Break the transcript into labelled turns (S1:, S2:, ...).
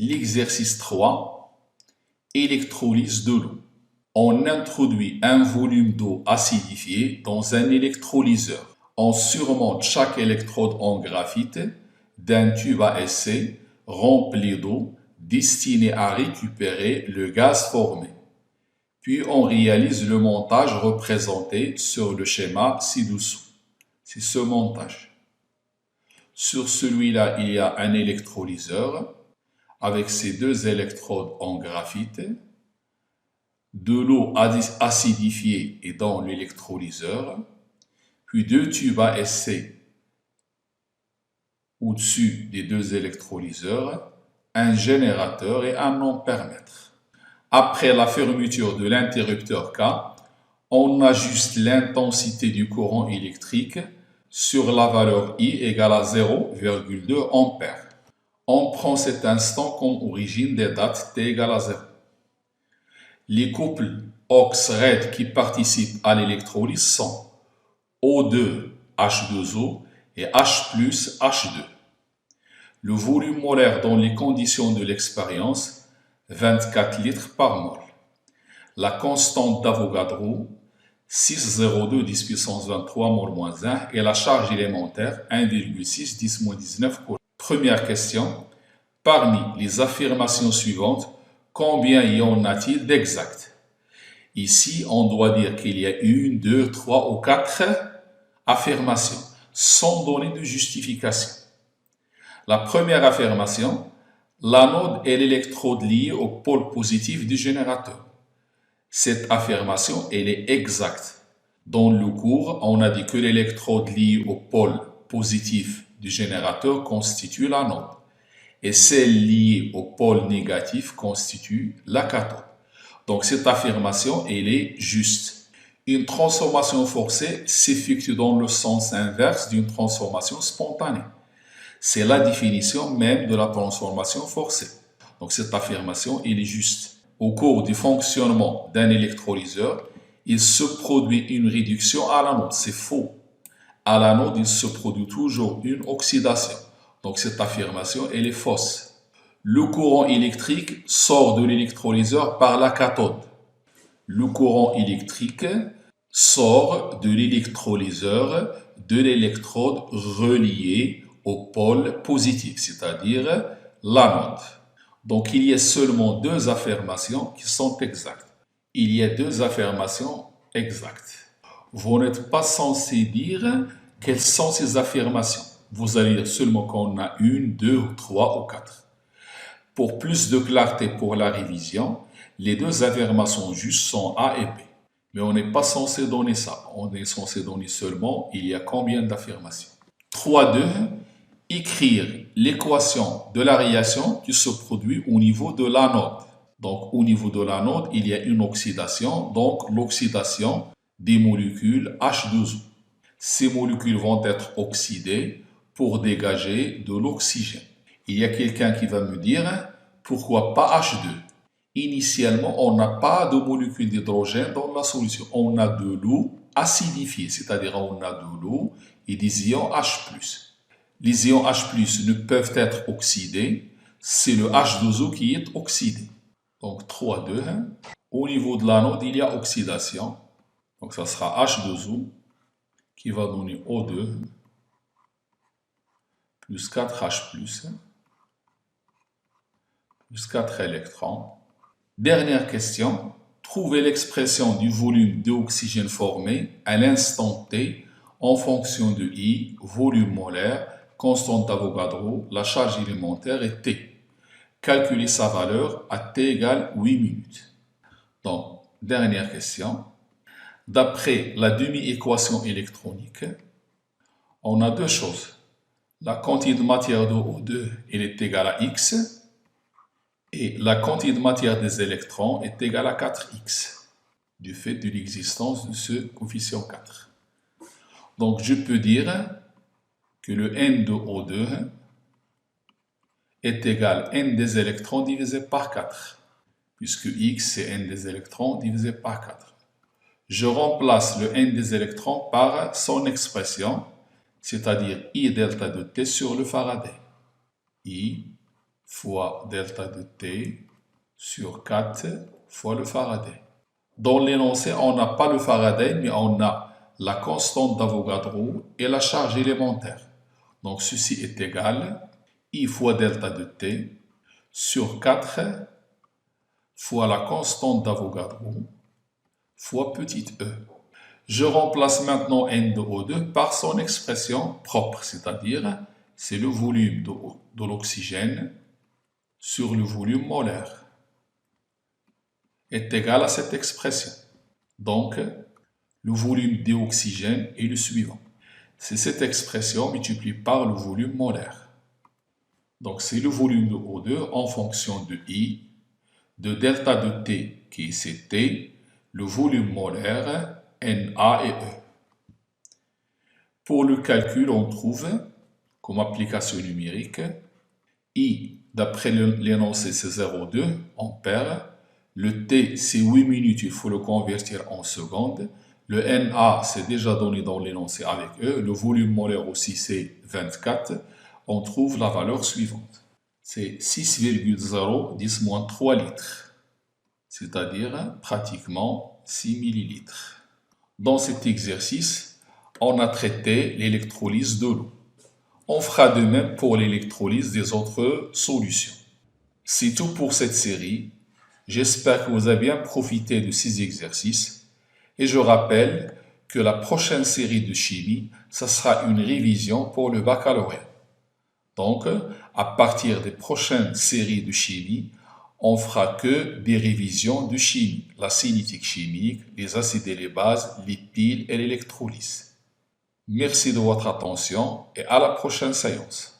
S1: L'exercice 3, électrolyse de l'eau. On introduit un volume d'eau acidifiée dans un électrolyseur. On surmonte chaque électrode en graphite d'un tube à essai rempli d'eau destiné à récupérer le gaz formé. Puis on réalise le montage représenté sur le schéma ci-dessous. C'est ce montage. Sur celui-là, il y a un électrolyseur avec ses deux électrodes en graphite. De l'eau acidifiée est dans l'électrolyseur, puis deux tubes à essai au-dessus des deux électrolyseurs, un générateur et un ampèremètre. Après la fermeture de l'interrupteur K, on ajuste l'intensité du courant électrique sur la valeur I égale à 0,2 ampères. On prend cet instant comme origine des dates t égale à 0. Les couples OX-RED qui participent à l'électrolyse sont O2, H2O et H plus H2. Le volume molaire dans les conditions de l'expérience, 24 litres par mol. La constante d'Avogadro, 6,02 10 puissance 23 mol moins 1 et la charge élémentaire, 1,6 10 moins 19 coulombs. Première question. Parmi les affirmations suivantes, combien y en a-t-il d'exactes? Ici, on doit dire qu'il y a 1, 2, 3 ou 4 affirmations, sans donner de justification. La première affirmation, l'anode est l'électrode liée au pôle positif du générateur. Cette affirmation, elle est exacte. Dans le cours, on a dit que l'électrode liée au pôle positif du générateur constitue l'anode et celle liée au pôle négatif constitue la cathode. Donc cette affirmation, elle est juste. Une transformation forcée s'effectue dans le sens inverse d'une transformation spontanée. C'est la définition même de la transformation forcée. Donc cette affirmation, elle est juste. Au cours du fonctionnement d'un électrolyseur, il se produit une réduction à l'anode. C'est faux. À l'anode, il se produit toujours une oxydation. Donc cette affirmation, elle est fausse. Le courant électrique sort de l'électrolyseur par la cathode. Le courant électrique sort de l'électrolyseur de l'électrode reliée au pôle positif, c'est-à-dire l'anode. Donc il y a seulement deux affirmations qui sont exactes. Il y a deux affirmations exactes. Vous n'êtes pas censé dire quelles sont ces affirmations. Vous allez dire seulement qu'on a 1, 2, 3 ou 4. Pour plus de clarté pour la révision, les deux affirmations justes sont A et B. Mais on n'est pas censé donner ça. On est censé donner seulement il y a combien d'affirmations. 3.2. Écrire l'équation de la réaction qui se produit au niveau de l'anode. Donc au niveau de l'anode, il y a une oxydation, donc l'oxydation des molécules H2O. Ces molécules vont être oxydées pour dégager de l'oxygène. Il y a quelqu'un qui va me dire, pourquoi pas H2? Initialement, on n'a pas de molécules d'hydrogène dans la solution. On a de l'eau acidifiée, c'est-à-dire on a de l'eau et des ions H+. Les ions H+, ne peuvent être oxydés, c'est le H2O qui est oxydé. Donc 3,2. Au niveau de l'anode, il y a oxydation. Donc ça sera H2O qui va donner O2 plus 4H+, plus 4 électrons. Dernière question. Trouvez l'expression du volume d'oxygène formé à l'instant T en fonction de I, volume molaire, constante d'Avogadro, la charge élémentaire et T. Calculez sa valeur à T égale 8 minutes. Donc, dernière question. D'après la demi-équation électronique, on a deux choses. La quantité de matière de O2 elle est égale à X et la quantité de matière des électrons est égale à 4X du fait de l'existence de ce coefficient 4. Donc, je peux dire que le N de O2 est égal à N des électrons divisé par 4, puisque X c'est N des électrons divisé par 4. Je remplace le N des électrons par son expression, c'est-à-dire I delta de T sur le Faraday. I fois delta de T sur 4 fois le Faraday. Dans l'énoncé, on n'a pas le Faraday, mais on a la constante d'Avogadro et la charge élémentaire. Donc ceci est égal I fois delta de T sur 4 fois la constante d'Avogadro fois petit e. Je remplace maintenant N de O2 par son expression propre, c'est-à-dire c'est le volume de l'oxygène sur le volume molaire est égal à cette expression. Donc, le volume d'oxygène est le suivant. C'est cette expression multipliée par le volume molaire. Donc, c'est le volume de O2 en fonction de I, de delta de T qui est Ct, le volume molaire Na et E. Pour le calcul, on trouve comme application numérique I, d'après l'énoncé, c'est 0,2 ampères. Le T, c'est 8 minutes, il faut le convertir en secondes. Le Na, c'est déjà donné dans l'énoncé avec E. Le volume molaire aussi, c'est 24. On trouve la valeur suivante. C'est 6,010-3 litres, c'est-à-dire pratiquement 6 millilitres. Dans cet exercice, on a traité l'électrolyse de l'eau. On fera de même pour l'électrolyse des autres solutions. C'est tout pour cette série. J'espère que vous avez bien profité de ces exercices. Et je rappelle que la prochaine série de chimie, ça sera une révision pour le baccalauréat. Donc, à partir des prochaines séries de chimie, on fera que des révisions de chimie, la cinétique chimique, les acides et les bases, les piles et l'électrolyse. Merci de votre attention et à la prochaine séance.